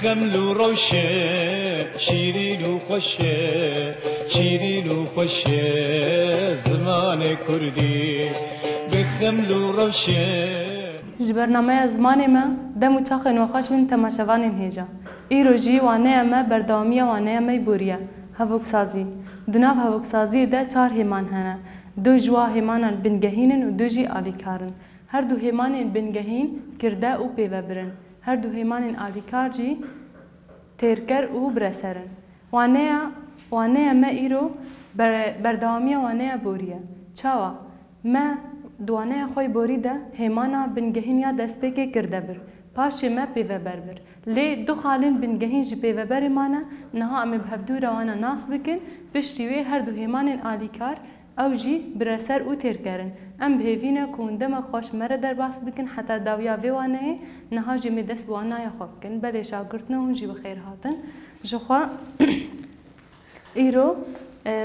بخمل وروشة شيرين وخوشة شيرين وخوشة زمان كردي بخمل وروشة جبرنامه زمان ما دم و چاخ نوخاش من تماشاوان هیجا ایروژی وانه ما بردامیه وانه ما بوریه هفوک سازی دناف هفوک سازی ده 4 همان هنه دو جوا همان بنگهینن و دو جی آلیکارن هر دو همان بنگهین کرده او پیوبرن هر دو همان آلیکار جی ترکر او برسرن وانه ما ایرو بردامیه وانه بوریه چاوا ما دوانه خوی بوریده همانا بنگهینیا دست پکی کرده بر پاش ما پیوبر بر لی دو خالین بنگهین جی پیوبر مانه نها امی بهفدو روانا ناس بکن پشتیوی هر دو همان آلیکار او جی برسر او تیر کرن ام بهوینه کوندم خوش مره در باس بکن حتی داویا ویوانه نها جی می دست بوانا یا خوب کن بله شاگردنه هون جی بخیر هاتن جخوا ایرو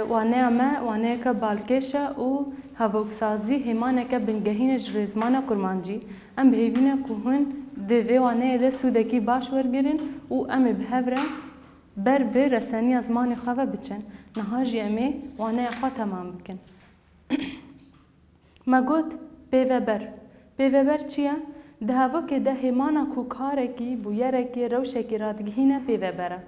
وانه اما وانه که بالکشه او هفوک سازی همانه که بنگهین جرزمان کرمانجی ام بهوینه کوهن دوی وانه ده سودکی باش ورگرن او ام بهوره بر به رسانی از مان خواه بچن نها جیمه وانه خواه تمام بکن ما گوت پیوبر چیه؟ ده هوا که ده همانا کو کارکی بویرکی روشکی رادگهینه پیوبره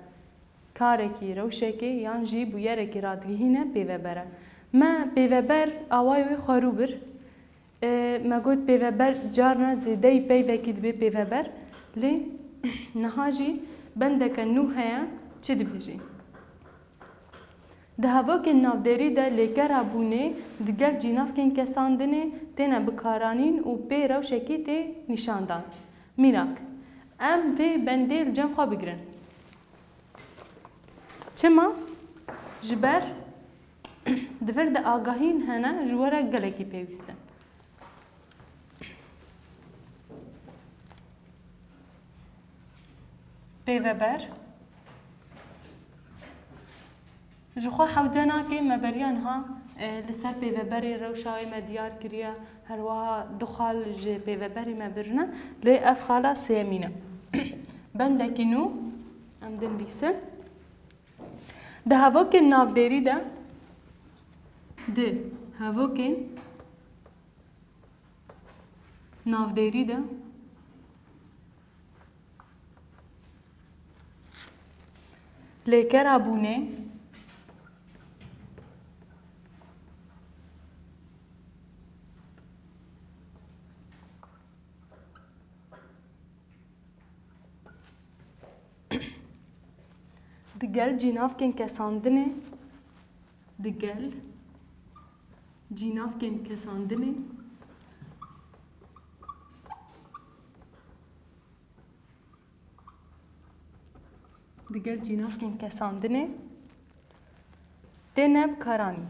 کارکی روشکی یان جی بویرکی رادگهینه پیوبره ما پیوبر آوای خاروبر ما گوت پیوبر جارنا زیده پیوکی دبی پیوبر لی نها جی بندک نو هیا چی دبیجی ده هوا که نافداری ده لیکر ابونه دیگر جیناف کن کساندنه تنه بکارانین و پی روشکی تی نشاندان میراک ام وی بندیل جم خواه بگرن چما جبر دفر ده آگاهین هنه جواره گلکی پیوستن پیوبر جخوا حوجنا که مبریان ها لسر پیوبری روشای ما دیار کریه هر وها دخال جه پیوبری ما برنا لی اف خالا سیمینه بندکی نو ام دن بیسن ده هوا که نافداری ده هوا که نافداری ده لیکر ابونه دگل جیناف کن کساندنه دگل جیناف کن کساندنه دگل جیناف کن کساندنه تنب کارانی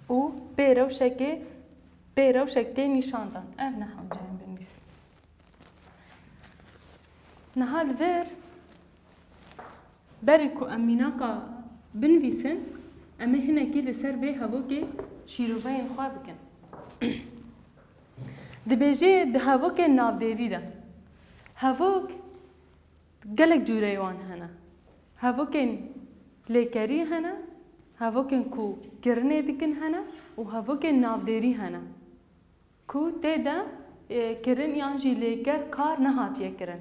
او پیرو شکتی نشاندن اف نحن جایم بنویس نهال ور بری کو امینا کا بنویسن اما هنه کی لسر به هوا که شیروبه خواه بکن دبیجه ده هوا که نافداری ده هوا گلک جوره وان هنه هوا که لیکری هنه هوا که کو گرنه دکن هنه و هوا که نافداری هنه کو تیدا کرن یان جی لیکر کار نهاتیه کرن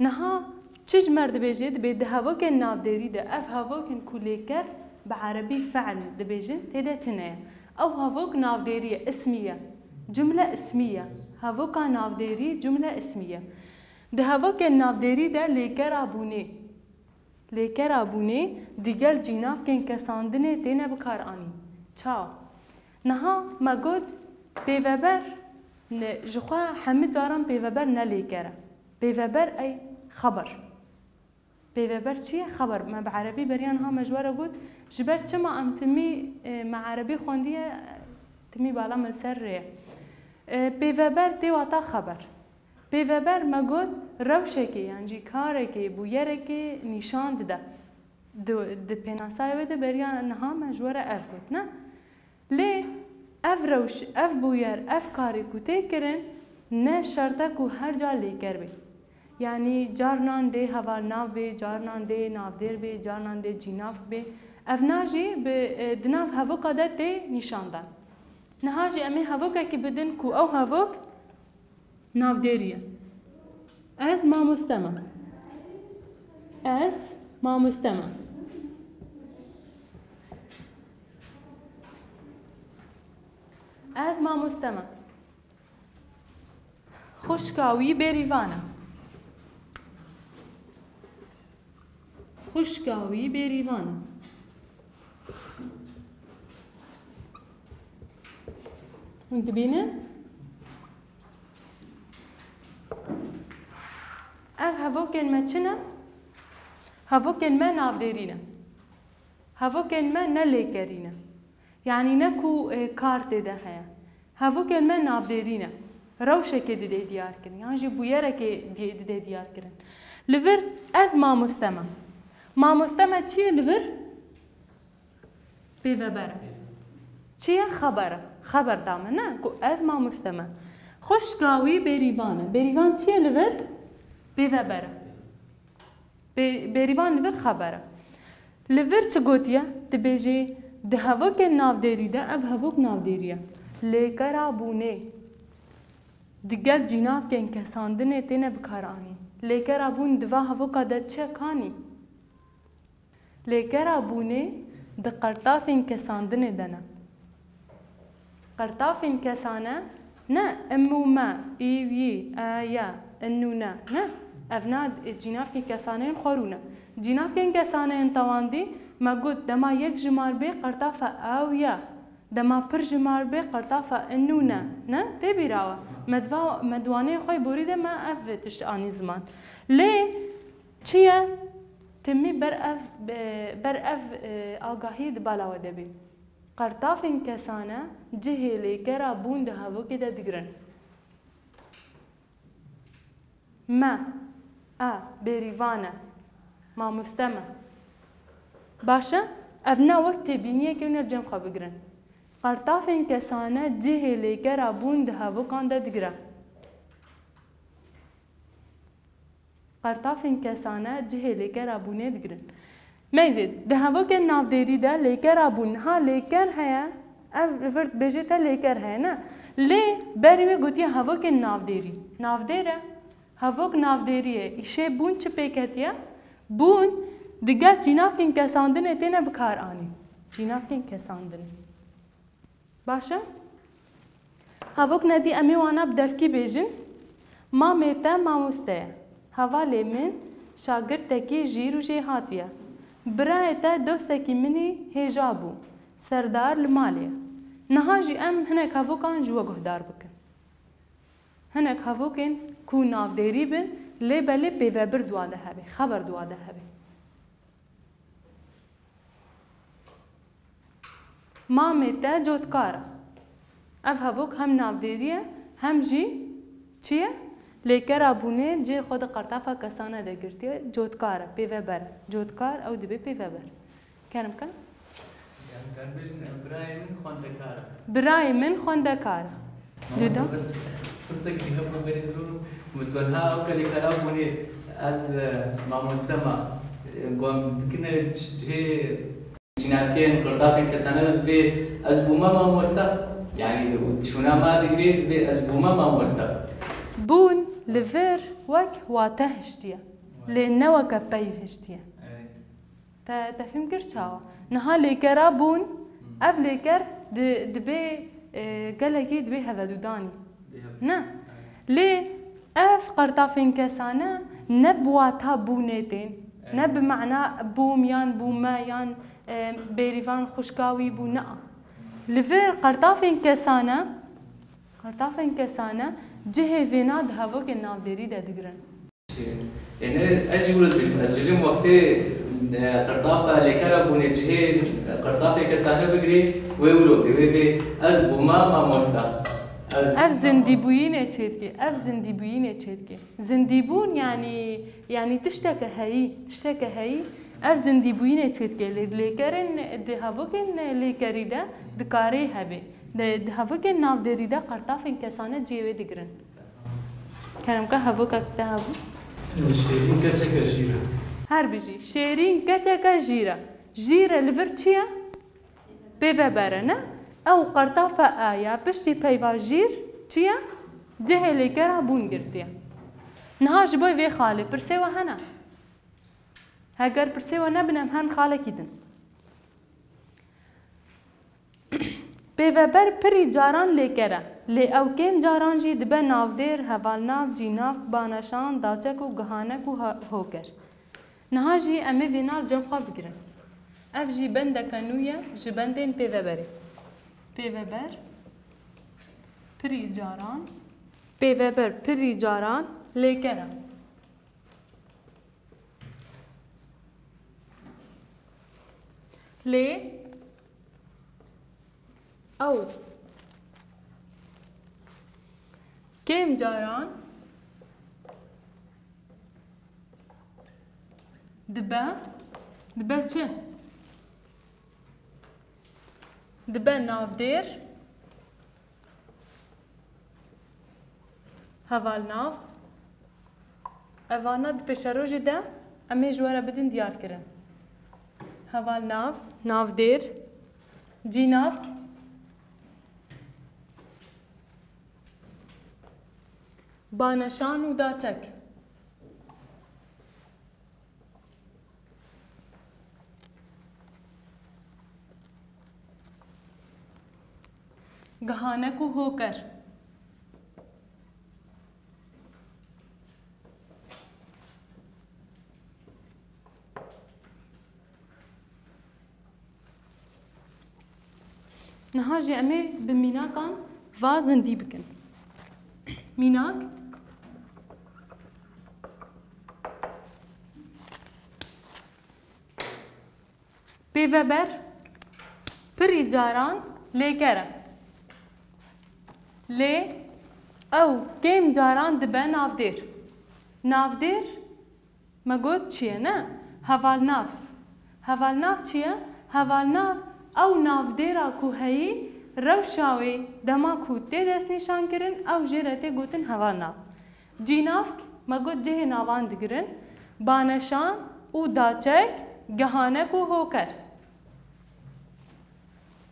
نها چیج مرد بیجید به ده هوا که نافداری ده اف هوا که کو لیکر بعربی فعل ده بیجن تیدا تنه او هوا که نافداری اسمیه جمله اسمیه هوا که نافداری جمله اسمیه ده هوا که نافداری ده لیکر ابونه دیگر جیناف که کساندنه تینه بکار آنی چاو نها ما گود پیوبر جخوا همه جاران پیوبر نلیکره پیوبر ای خبر پیوبر چیه خبر ما بعربی بریان ها مجوره بود جبر چما ام تمی مع عربی خوندیه تمی بالا ملسر ریه پیوبر دیواتا خبر پیوبر ما گود روشکی یعنی کارکی بویرکی نشاند ده د پناسای ده بریان ها مجوره ارگود نه لی اف روش اف بویر اف کاری کو تکرن نه شرطه کو هر جا لیکر بی یعنی جارنان ده هوا ناو بی جارنان ده ناودر بی جارنان ده جیناف بی اف ناجی به دناف هفوک عادت ده نشاندن نهاجی امی هفوک که بدن کو او هفوک ناودریه از ما مستمع از ما مستمع از ما مستمع خوشکاوی بریوانه خوشکاوی بریوانه اون دبینه اف هفو کلمه چنه هفو کلمه نافدرینه هفو کلمه نلیکرینه یعنی نکو کارت ده هیا هفو کلمه نافدرینه روشه که دیده دیار کردن یعنی جی بویره که دیده دیار کردن لور از ما مستمع چیه لور؟ بیوبره چیه خبر دامه نه کو از ما مستمع خوشگاوی بریوان چیه لور؟ بیوبره بریوان لور خبره لور چه گوتیه؟ دبیجی ده هفوک نافدری ده اب هفوک نافدریه لیکرا بونه دیگر جناف که انکساندنه تینه بکارانی لیکر ابون دوا هفوکا ده چه کانی لیکر ابونه ده قرطاف انکساندنه دنه قرطاف انکسانه نه امو ما ایوی آیا انو نه افناد جناف که انکسانه خورونه جناف که انکسانه انتواندی ما گود دما یک جمار بی قرطاف آویا دما پر جمار بی قرطاف انو نه تبیراوه مدوانه خوی بریده ما افتش آنی زمان لی چیه تمی بر اف آگاهی دبالاوه دبی قرطاف این کسانه جهه لیکره بونده هوا که ده دگرن ما بریوانه ما مستمع باشه افنا وقت بینیه که اونر جمع خواه بگرن قرطاف این کسانه جهه لیکره بونده هوا کانده دگرن قرطاف این کسانه جهه لیکر ابونه دگرن میزید ده هوا که نافدری ده لیکر ابون ها لیکر هیا فرد بجه تا لیکر هیا نه لی بریوه گوتی هوا که نافدره هوا که نافدریه ایشه بون چه پیکتیه بون دیگر جناف که کساندنه تینه بکار آنی جناف که کساندنه باشه هوا که ندی امی وانا بدفکی بیجن ما میتا ما مسته حواله من شاگرد تکی جیرو جی هاتیه برای تا دوستکی منی هجابو سردار لمالیه نهاجی ام هنک هفو کان جوا گهدار بکن هنک هفو کن کو نافدری بن لی بلی پیوبر دواده هبه خبر دواده هبه ما میتا جوتکاره اف هفوک هم نافدریه هم جی چیه؟ لیکر ابونه جه خود قرطافه کسانه ده گرتیه جوتکاره پیوبر جوتکار او دبی پیوبر کنم کن؟ برای من خوندکاره جدا؟ بس فرصة كذا في بريزلون متقولها أو كلي كلام مني از ما مستمع قام كنا هي جناكين قرطافين كسنة بي از بوما ما مستمع يعني شونا ما دقري بي از بوما ما مستمع بون لفر وك واتهشتيا لأنه كبيفشتيا تفهم كرشاوا نها ليكرا بون أب ليكر دبي قالكي دبي هذا داني نه ليه اف قرطافين كسانه نبواتا بونيتين نب معنى بوم يان بوما يان بيريفان خشكاوي بونا لفر قرطافين كسانه جهه فينا دهبو كي نافدري ده دغرن يعني اجي ولد الجيم وقتي قرطافه لكرب ونجهي قرطافه كسانه بقري ويولو بي از بوما ما مستا اف زنديبوين تشيتكي زنديبون يعني تشتكى هي اف زنديبوين تشيتكي لكرن دهبو كن لكريدا دكاري هبه ده هفوك الناف ديري ده قرطاف انكسانة جيوه دقرن كلام که هفوك اكتا هفو شیرین کچک جیره هر بيجي شيرين كتك جيرة جيرة لفرتشيا بيبا برنا او قرطافة آيا بشتي بيبا جير تشيا جهة لكرا بون قرتيا نهاج بوي في خالي برسيوة هنا هاگر برسيوة نبنم هن خالي كيدن بيبا بر پری جاران لكرا لي او كيم جاران جي دبا ناف دير هوال ناف جي ناف بانشان داچك و گهانك و هوكر نهاجي امي فينال جم خاب بگرن اف جي بنده كنوية جي بندين بيفبري بيفبر پري جاران بيفبر پري جاران ليكرا لي او كم جاران دبا چه؟ دبا ناف دير هوال ناف اوانا دبا شروجي ده امي جوارا بدن ديار کرن هوال ناف دير جي ناف بانشان و داچك गहानक होकर نهاجي أمي بميناكان وازن دي بكن ميناك بيفبر بري جاران ليكرا لي او كم جاران دبا نافدير نافدير ما قلت شيء نا هوال ناف شيء هوال ناف او نافدير اكو هي روشاوي دما كوتي دست نشان کرن او جرته گوتن هوال ناف جيناف ما قلت جه ناوان دگرن بانشان او داچك گهانك و هوكر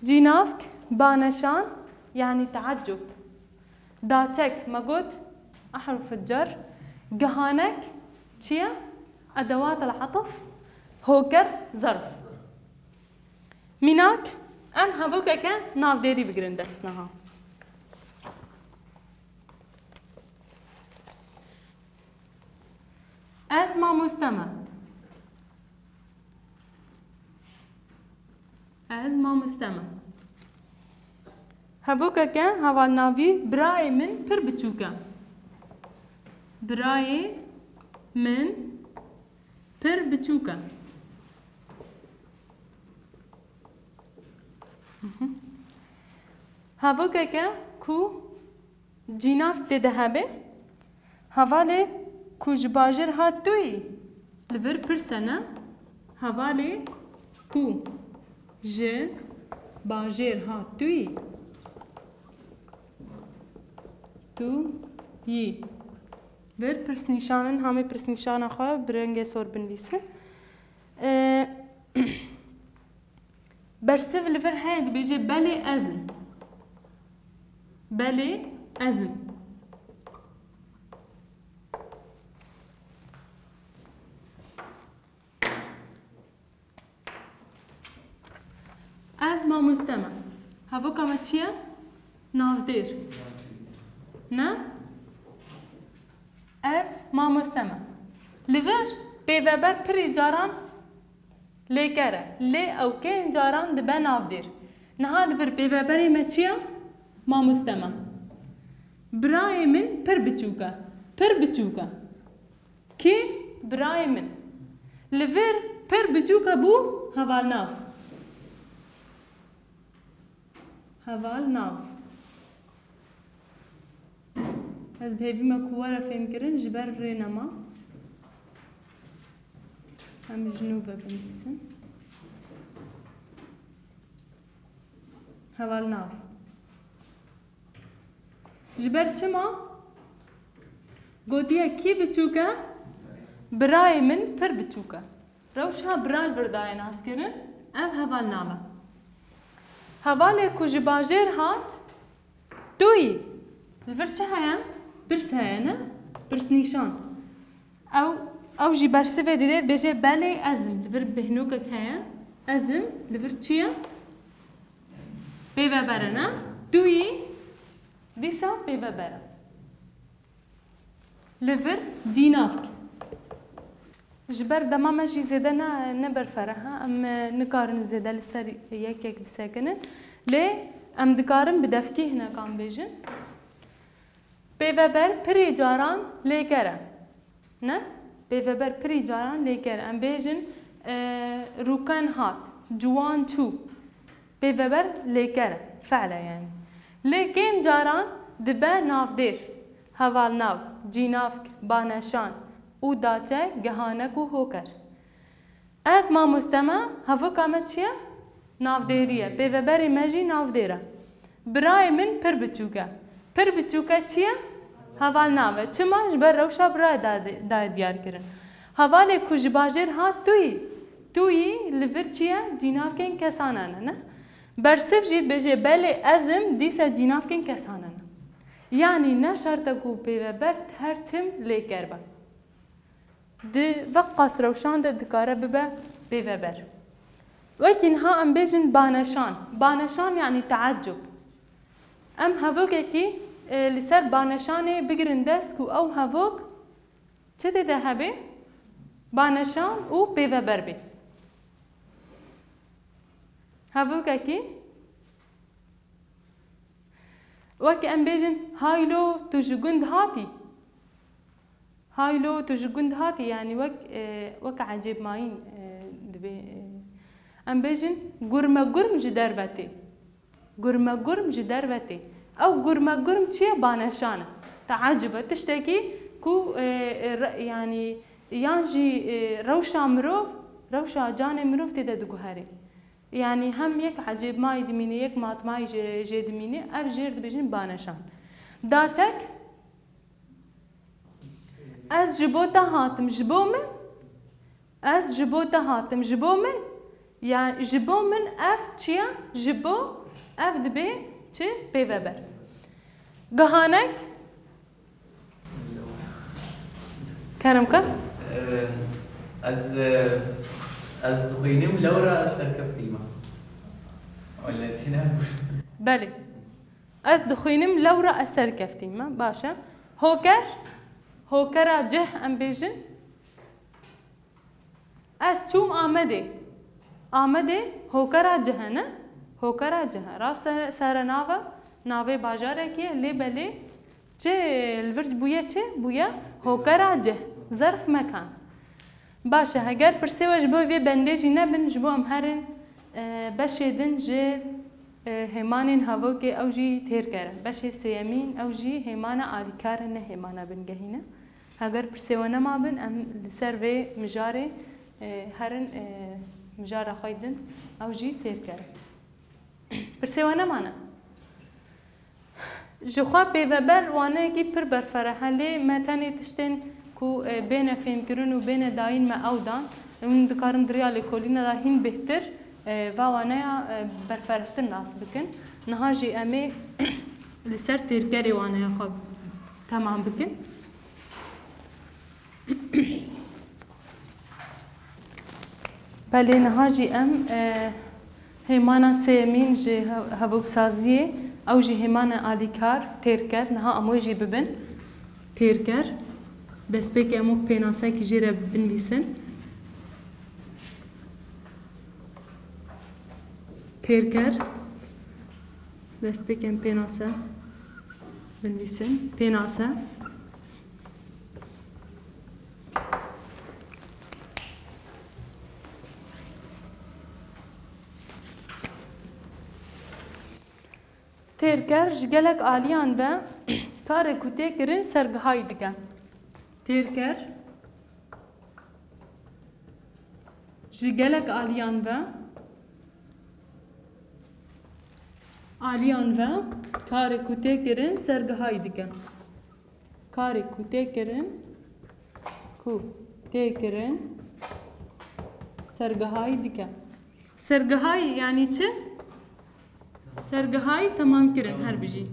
جينافك بانشان يعني تعجب داچك ما قلت أحرف الجر جهانك شيا أدوات العطف هوكر ظرف ميناك أم هفوك كان ناف ديري بقرن دستناها أسمع مستمع هبوكا كان هوال نافي براي من پر بچوكا براي من پر بچوكا هبوكا كان كو جيناف تدهبه هوالي كو جباجر هاتوي لبر پر سنة هوالي كو ج باجر هاتوي تو يي بر پرسنیشانن همه پرسنیشان خواه برنگ سور بنویسه برسف لفر هاد بيجي بلي أزم أزمة مستمع هفو كما تشيا نافدير نه از ما مستمع لور بيفبر پری جاران ليكره لي او كين جاران دبا نافدير نها لور بيفبر ما چيا ما مستمع براي من پر بچوكا كي براي من لور پر بچوكا بو هوال ناف از بهبی ما کوارا فهم کرن جبر رینما هم جنوبه بندیسن هوال ناف جبر چما گودیه کی بچوکه برای من پر بچوکه روشها برای بردای ناس کرن ام هوال نامه هوال کو جباجر هات دوی البر چه هیم برس هیا نه برس نیشان او جی برسه دیده بجه بله ازم البر بهنوکه هیا ازم البر چیه بیوه بره نه دوی دیسا بیوه بره لفر جینافک جبر دمامه جی زیده نه برفره ام نکارن زیده لسر یک بسکنن لی ام دکارن بدفکی هنه کام بیجن بیوبر پری جاران لیکره نه بیوبر پری جاران لیکره ام بیجن روکن هات جوان چو بیوبر لیکره فعلا یعنی لیکن جاران دبه ناف دیر هوال ناف جینافک بانشان او داچه گهانک و هوکر از ما مستمع هفو کامت چیه؟ ناف دیریه بیوبری مجی ناف دیره برای من پر بچوکه چیه؟ هوال ناوه چما جبر روشا برای دای دیار کرن هوال کج باجر ها توی لور چیه؟ جینافکن کسانانه نه؟ برصف جید بجه بله ازم دیسه جینافکن کسانانه یعنی نه شرطه کو بیوبر هر تم لیکر با دی وقت قصر روشان ده دکاره ببه بیوبر وكن ها ام بيجن بانشان يعني تعجب ام هفوك اكي لسر بانشاني بگرن دسك او هفوك چه ده هبه بانشان او بیوبر بي هفوك اكي وكي ام بيجن هايلو تجگند هاتي يعني وك عجيب ماين دبي ام بيجن گرم جدروتي او گرم چيه بانشانه تعجبه تشتكي كو يعني يانجي روشا جاني مروف تدا دگوهري يعني هم يك عجيب ماي دميني يك مات ماي جي دميني اب جير دبيجن بانشان داچك از جبوتا هاتم جبو من يعني جبو من اف چيا جبو اف دبي چه بیوبر گهانک كرم كم از دخينم لورا سركفتيما ولا چی نبود بله از دخينم لورا سركفتيما باشا هوكرا جه ام بيجن از چوم آمده هوكرا جه نه هوكرا جه راست سر ناوه باجاره که لی بله چه الورد بویا هوكرا جه ظرف مکان باشه اگر پرسیوش بو وی بندیجی نبن جبو ام هرن بشیدن جه هیمانین هاو که او جی تیر کرد بشه سیمین او جی هیمان آلیکار نه هیمانا بنگهینه اگر پرسیوانه ما بن ام لسر وی مجاره هرن مجاره خواهیدن او جی تیر کرد پرسیوانه مانه جخوا بیوبر وانه کی پر برفره لی متنی تشتن کو بین فهم کرن و بین داین ما او دان اون دکارن دریال کلینا داهین بهتر و وانه برفرهتر ناس بکن نهاجی امی لسر تیرگری وانه خواب تمام بکن بله نهاجی ام هیمانا سیمین جه هفوک سازیه او جی هیمانا آلیکار تیر کرد نها اموجی ببن تیر کرد بس بکی امو پیناسه که جیره بنویسن تیر کرد بس بکی ام پیناسه بنویسن پیناسه تیرگر جگلک آلیان و کار کتی کرن سرگهای دیگه تیرگر جگلک آلیان و آلیان و کار کوته کرن سرگهای دیگه کار کوته کرن سرگهای دیگه سرگهای یعنی چه؟ سرگهای تمام کرن هر بجی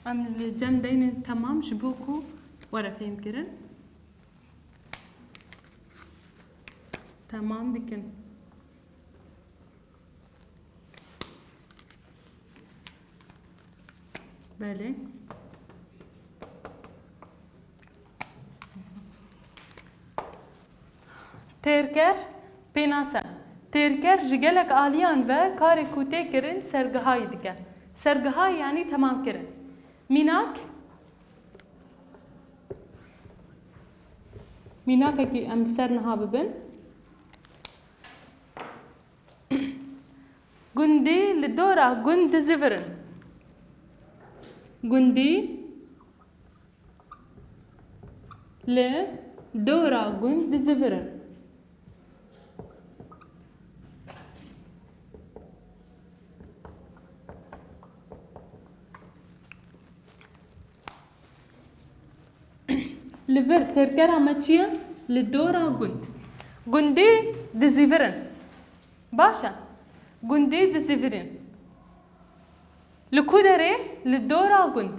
ام الجن دين تمام شبوكو ورا فهم كرن تمام دكن بله تركر بيناسا تركر جگلك آليان و كار كوتي كرن سرگهاي دكن سرگهاي يعني تمام كرن ميناك كي ام سرنها ببن گندي لدورا گند زفرن گندي لدورا گند زفرن لفر تركرا ماتشيا للدورا گندي دزيفرن باشا گندي دزيفرن لكودري للدورا گند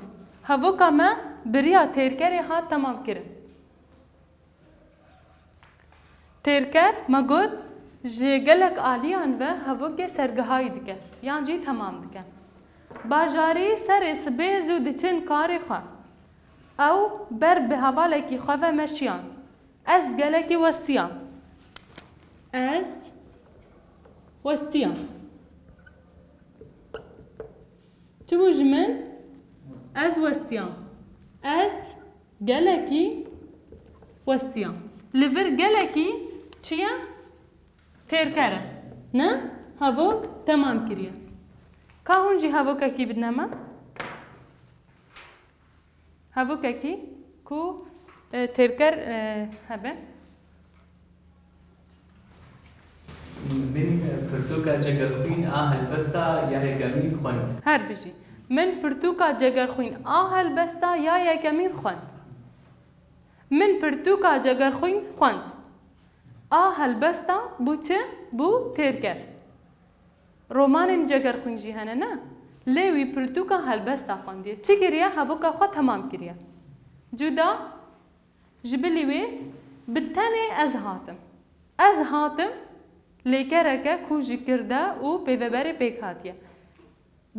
هفو كما بريا تركري ها تمام كرن تركر ما قد جيگلك آليان و هفو کے سرگهاي دکن یان جي تمام دکن باجاري سر اسبيزو دچن کاري خواه او بر به حوالکی خواه مشیان از گلکی وستیان چمو جمن از وستیان از گلکی وستیان لور گلکی چیه؟ ترکره نه؟ هاو تمام کریه که هونجی هاو که بدنامه؟ هاو كاكي كو تركر هبه من پرتوکا جگرخوین هلبستا یا یکمین خوند هر بجي من پرتوکا جگرخوین هلبستا یا یکمین خوند من پرتوکا جگرخوین خوند هلبستا بو چه؟ بو تركر رومان جگرخوین جی هنه نه لوی پرتوکا هلبستا خوندیه چی کریه؟ هاوکا خود تمام کریه جدا جبلیوی بتنی از هاتم لیکرکه کوژی کرده و پیوبری پیک هاتیه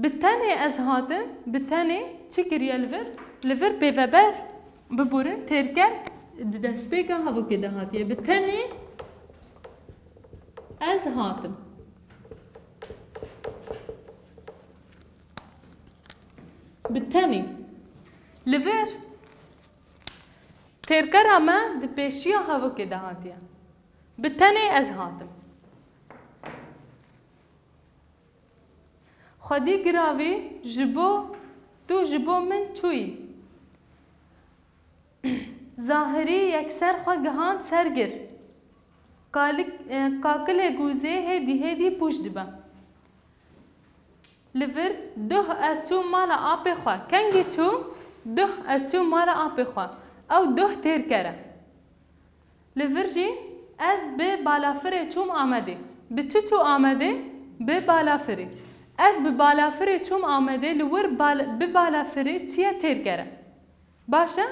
بتنی از هاتم بتنی چی کریه لور پیوبر ببورن ترکر دست پیکا هاوکی ده هاتیه بتنی از هاتم بالتاني لفير تركرها ما دبيشيا هاو كده هاتيا بالتاني از هاتم خدي قراوي جبو من توي ظاهري يكسر خو گهان سرگر کاکل گوزه هدی پوش دبا لفر ده از تو مال آب خوا کنگی تو ده از تو مال آب خوا او ده تیر کرده لفر جی از به بالافره چوم آمده به چه تو آمده به بالافره از به بالافره چوم آمده لور به بالافره چیه تیر کرده باشه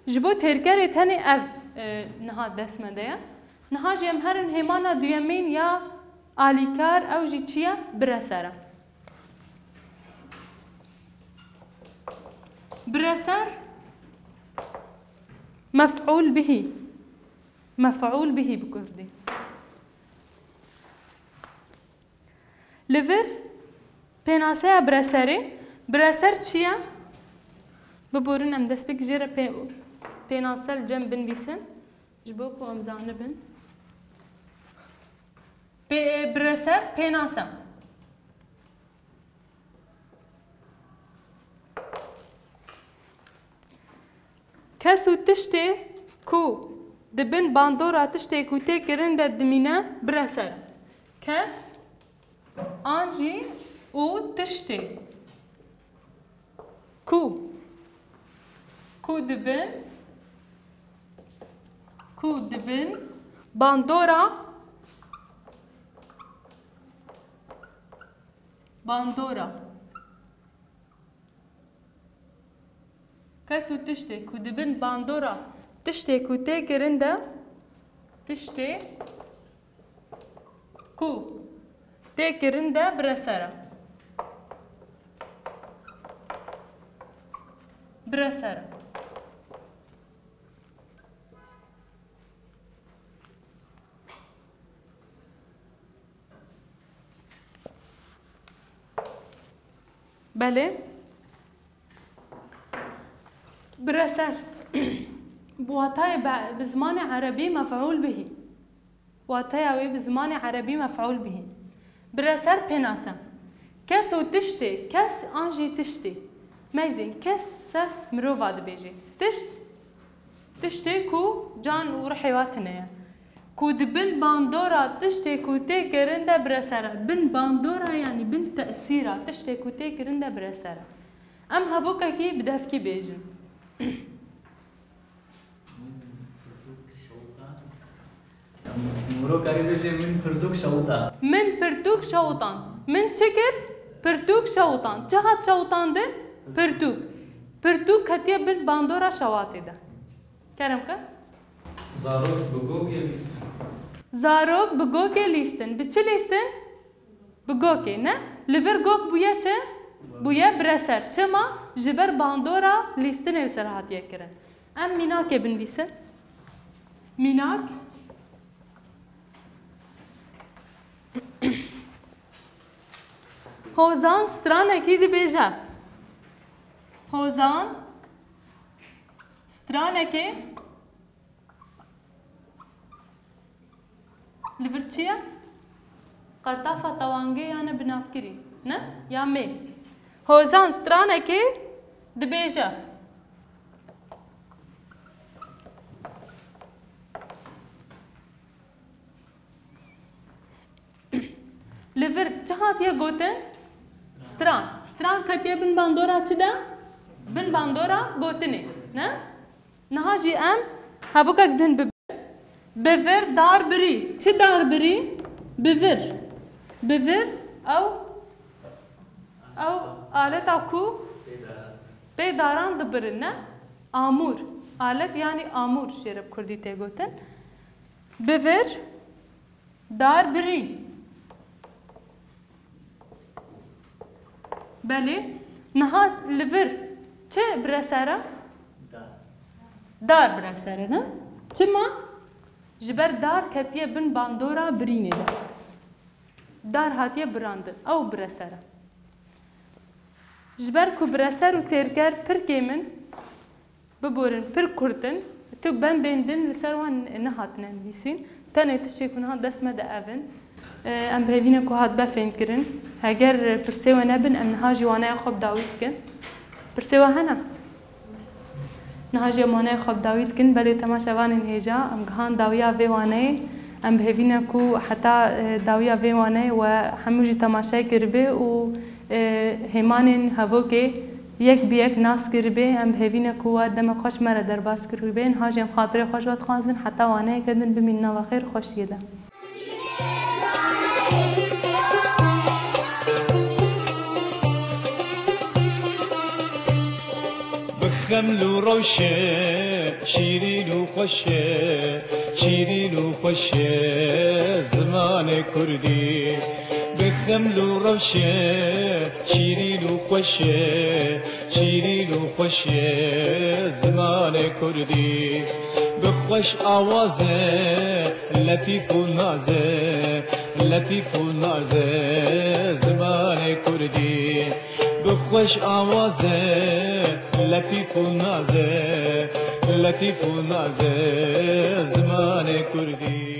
جبو تیر کرده تنی اف نها دست مده نها جیم هرن همان دیمین یا آلیکار او جی چیه برسره برسر مفعول به بكردي لفر پناسه برسر چیه؟ ببورن ام دست بک جره پناسه جنب بنویسن جبو کو امزانه بن برسر پناسه کس و تشتی کو دبن باندورا تشتی کو تی کرن ده دمینه برسر کس آنجی او تشتی کو دبن باندورا کسو تشتی کو دبن باندورا تشتی کو تی کرنده تشتی کو تی کرنده برسره بله برسر واتای بزمان عربی مفعول به واتای بزمان عربی مفعول به برسر پناسم کس و تشتی کس آنجی تشتی ميزين كس سف مروفا دبيجي تشتي كو جان ورحيواتنا كو دبن باندورا تشتي كو تي كرندا برسارة بن باندورا يعني بن تأثيرا تشتي كو تي كرندا برسارة ام هبوكا كي بدهف كي بيجن مرو كاريبيجي من پرتوك شوطان من تكر پرتوك شوطان جهات شوطان ده پرتوک هتیه بن باندورا شواتی ده کرم که؟ زاروب بگوگه لیستن به چه لیستن؟ بگوگه نه؟ لور گوگ بویا چه؟ بویا برسر چه ما جبر باندورا لیستن اوسر هاتیه کرن ام میناک بنویسن میناک هوزان سترانه کی دی بیجه هوزان سترانكي لبرتشيا قرطافة طوانجي يعني بنافكري نه يا مي هوزان سترانكي دبيجا لبر جهات يا جوتن ستران كتير بن باندورا چدا بن باندورا گوتنی نه نهاجی ام هبوکا گدن بفر دار بری چه دار بری بفر او آلت او کو بی داران دبرن نه آمور آلت یعنی آمور شرب کردی تی گوتن بفر دار بری بله نهاد لبر چه برسره؟ دار برسره نه؟ چه ما؟ جبر دار کتیه بن باندورا برینه ده دار هاتیه برانده او برسره جبر کو برسر و ترگر پر کمن ببورن پر کردن تو بندن لسر وان نهاتنا نویسین تانه تشکون ها دست مده اون ام بهوینه که هات بفهم کرن اگر پرسیوه نبن ام نها جوانه خوب داوید کن پرسیوه هنم نها جوانه خوب داوید کن بله تماشاوان هجا ام گهان داویا ویوانه ام بهوینه که حتی داویا ویوانه و هموجی تماشای کربه و همان هوا که یک بیک ناس کربه ام بهوینه که دم خوش مره در باز کربه نها جم خاطر خوش وقت خوازن حتی وانه کردن بمین و خیر خوشیه ده خمل و روشه شیرین و خوشه شیرین و خوشه زمان کردی بخمل و روشه شیرین و خوشه شیرین و خوشه زمان کردی بخوش آوازه لطیف و نازه لطیف و نازه زمان کردی بخوش آوازه لطیف و نازه لطیف و نازه زمان کردی